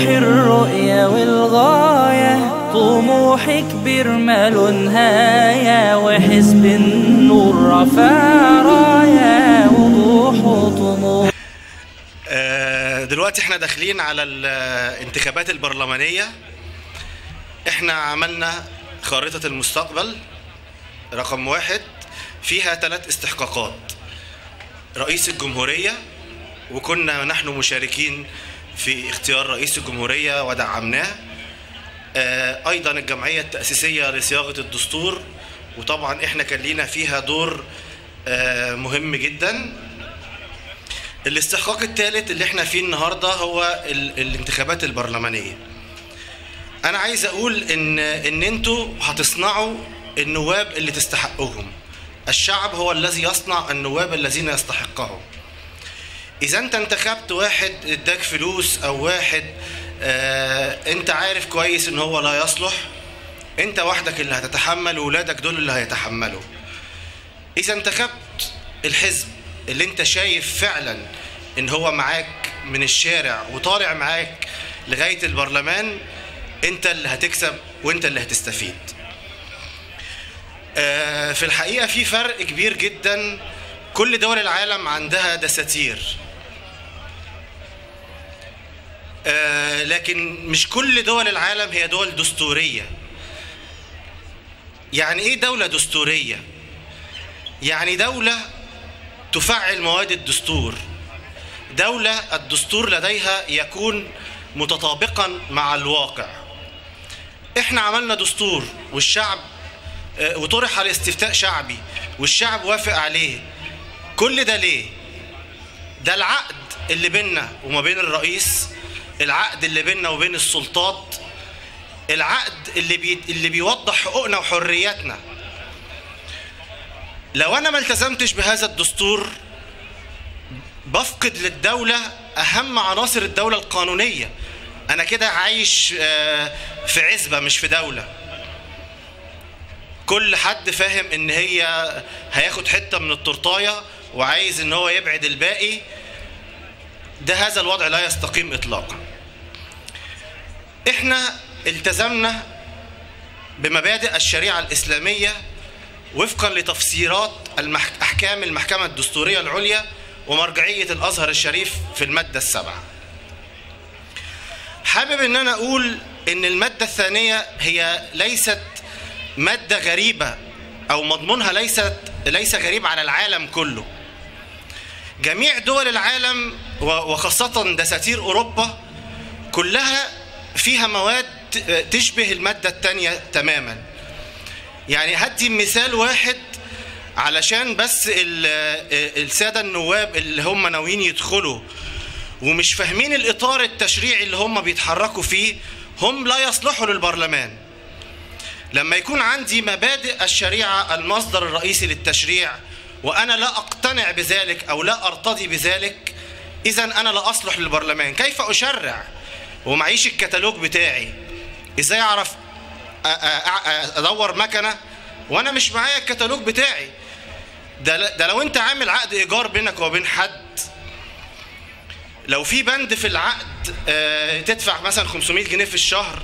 الرؤية والغاية، طموح كبير ماله نهاية، وحزب النور رفع راية وضوح وطموح. دلوقتي احنا داخلين على الانتخابات البرلمانية. احنا عملنا خارطة المستقبل رقم 1 فيها 3 استحقاقات: رئيس الجمهورية، وكنا نحن مشاركين في اختيار رئيس الجمهورية ودعمناه. ايضا الجمعية التأسيسية لصياغة الدستور، وطبعا احنا كان لينا فيها دور مهم جدا. الاستحقاق الثالث اللي احنا فيه النهاردة هو الانتخابات البرلمانية. انا عايز اقول ان انتوا هتصنعوا النواب اللي تستحقهم. الشعب هو الذي يصنع النواب الذين يستحقهم. اذا انت انتخبت واحد اداك فلوس او واحد انت عارف كويس ان هو لا يصلح، انت وحدك اللي هتتحمل وولادك دول اللي هيتحملوا. اذا انتخبت الحزب اللي انت شايف فعلا ان هو معاك من الشارع وطالع معاك لغاية البرلمان، انت اللي هتكسب وانت اللي هتستفيد. في الحقيقة في فرق كبير جدا. كل دول العالم عندها دساتير، لكن مش كل دول العالم هي دول دستورية. يعني ايه دولة دستورية؟ يعني دولة تفعل مواد الدستور، دولة الدستور لديها يكون متطابقا مع الواقع. احنا عملنا دستور والشعب وطرح على استفتاء شعبي والشعب وافق عليه. كل ده ليه؟ ده العقد اللي بيننا وما بين الرئيس، العقد اللي بيننا وبين السلطات، العقد اللي بيوضح حقوقنا وحرياتنا. لو انا ما التزمتش بهذا الدستور بفقد للدولة اهم عناصر الدولة القانونية. انا كده عايش في عزبة مش في دولة. كل حد فاهم ان هياخد حتة من التورتاية وعايز ان هو يبعد الباقي. ده هذا الوضع لا يستقيم اطلاقا. احنا التزمنا بمبادئ الشريعة الإسلامية وفقا لتفسيرات أحكام المحكمة الدستورية العليا ومرجعية الأزهر الشريف في المادة 7. حابب ان انا اقول ان المادة الثانية هي ليست مادة غريبة او مضمونها ليس غريب على العالم كله. جميع دول العالم وخاصة دساتير اوروبا كلها فيها مواد تشبه المادة الثانية تماما. يعني هدي مثال واحد علشان بس السادة النواب اللي هم ناويين يدخلوا ومش فاهمين الإطار التشريعي اللي هم بيتحركوا فيه، هم لا يصلحوا للبرلمان. لما يكون عندي مبادئ الشريعة المصدر الرئيسي للتشريع وأنا لا أقتنع بذلك أو لا أرتضي بذلك، إذن أنا لا أصلح للبرلمان. كيف أشرع ومعيش الكتالوج بتاعي؟ إزاي أعرف أدور مكنة وأنا مش معايا الكتالوج بتاعي؟ ده لو أنت عامل عقد إيجار بينك وبين حد، لو في بند في العقد تدفع مثلا 500 جنيه في الشهر،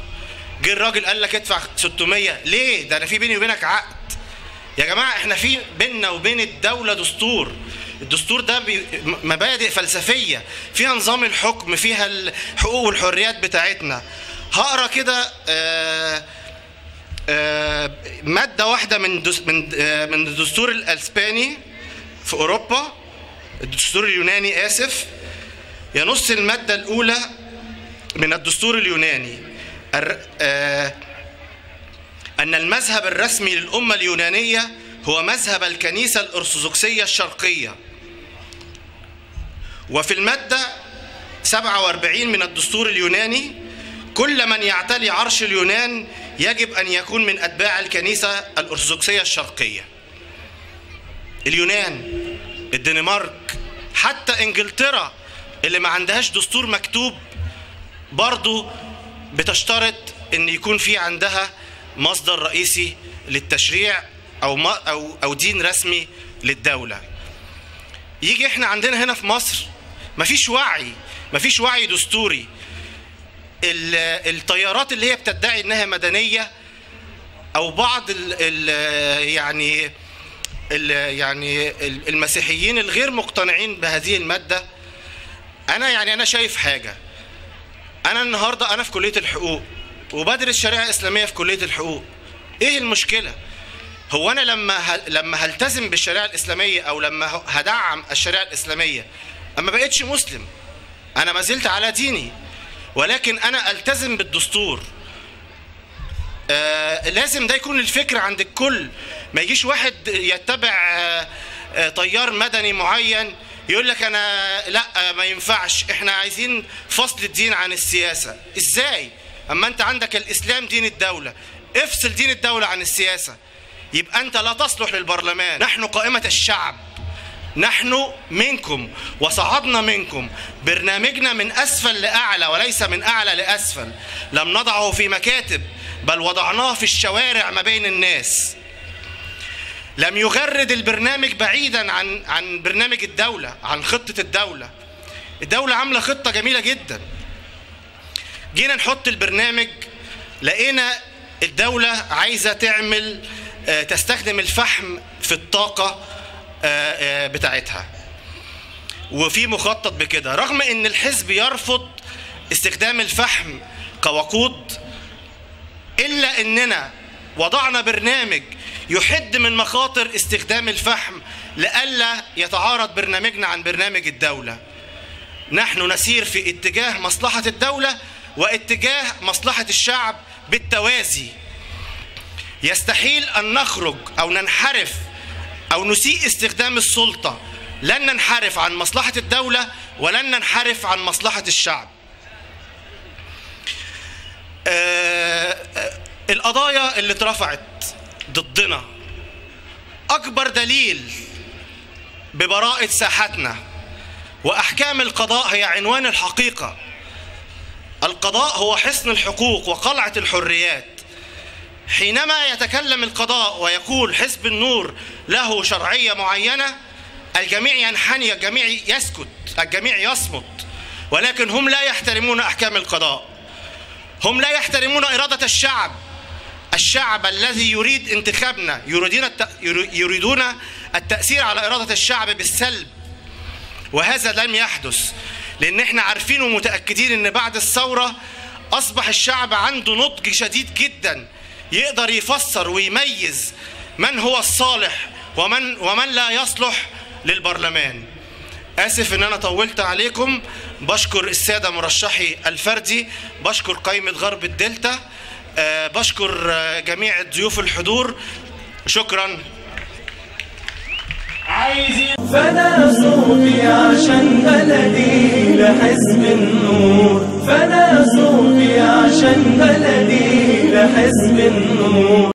جه الراجل قال لك ادفع 600. ليه؟ ده أنا في بيني وبينك عقد. يا جماعة احنا في بيننا وبين الدولة دستور. الدستور ده مبادئ فلسفية فيها نظام الحكم، فيها الحقوق والحريات بتاعتنا. هقرا كده مادة واحدة من الدستور الأسباني في أوروبا، الدستور اليوناني آسف. ينص المادة الأولى من الدستور اليوناني أن المذهب الرسمي للأمة اليونانية هو مذهب الكنيسة الأرثوذكسية الشرقية. وفي المادة 47 من الدستور اليوناني: كل من يعتلي عرش اليونان يجب أن يكون من أتباع الكنيسة الأرثوذكسية الشرقية. اليونان، الدنمارك، حتى إنجلترا اللي ما عندهاش دستور مكتوب برضو بتشترط أن يكون في عندها مصدر رئيسي للتشريع أو دين رسمي للدولة. يجي احنا عندنا هنا في مصر مفيش وعي دستوري. التيارات اللي هي بتدعي انها مدنيه، او بعض المسيحيين الغير مقتنعين بهذه الماده. انا شايف حاجه. انا النهارده انا في كليه الحقوق وبدرس شريعه اسلاميه في كليه الحقوق. ايه المشكله؟ هو انا لما هلتزم بالشريعه الاسلاميه او لما هدعم الشريعه الاسلاميه اما بقيتش مسلم، انا ما زلت على ديني، ولكن انا التزم بالدستور. لازم ده يكون الفكر عند الكل. ما يجيش واحد يتبع تيار مدني معين يقول لك انا لا ما ينفعش، احنا عايزين فصل الدين عن السياسه. ازاي؟ اما انت عندك الاسلام دين الدوله، افصل دين الدوله عن السياسه، يبقى انت لا تصلح للبرلمان. نحن قائمه الشعب، نحن منكم وصعدنا منكم. برنامجنا من اسفل لاعلى وليس من اعلى لاسفل. لم نضعه في مكاتب بل وضعناه في الشوارع ما بين الناس. لم يغرد البرنامج بعيدا عن برنامج الدولة، عن خطة الدولة. الدولة عاملة خطة جميلة جدا. جينا نحط البرنامج لقينا الدولة عايزة تستخدم الفحم في الطاقة بتاعتها، وفي مخطط بكده، رغم ان الحزب يرفض استخدام الفحم كوقود، الا اننا وضعنا برنامج يحد من مخاطر استخدام الفحم لئلا يتعارض برنامجنا عن برنامج الدولة. نحن نسير في اتجاه مصلحة الدولة واتجاه مصلحة الشعب بالتوازي. يستحيل أن نخرج أو ننحرف أو نسيء استخدام السلطة. لن ننحرف عن مصلحة الدولة ولن ننحرف عن مصلحة الشعب. القضايا اللي اترفعت ضدنا أكبر دليل ببراءة ساحتنا، وأحكام القضاء هي عنوان الحقيقة. القضاء هو حصن الحقوق وقلعة الحريات. حينما يتكلم القضاء ويقول حزب النور له شرعية معينة، الجميع ينحني، الجميع يسكت، الجميع يصمت، ولكن هم لا يحترمون أحكام القضاء. هم لا يحترمون إرادة الشعب. الشعب الذي يريد انتخابنا يريدون التأثير على إرادة الشعب بالسلب، وهذا لم يحدث، لأن احنا عارفين ومتأكدين أن بعد الثورة أصبح الشعب عنده نضج شديد جدا، يقدر يفسر ويميز من هو الصالح ومن لا يصلح للبرلمان. آسف أن أنا طولت عليكم. بشكر السادة مرشحي الفردي، بشكر قائمة غرب الدلتا، بشكر جميع الضيوف الحضور. شكرا. فانا صوتي عشان بلدي لحزب النور، فانا صوتي عشان بلدي لحزب النور.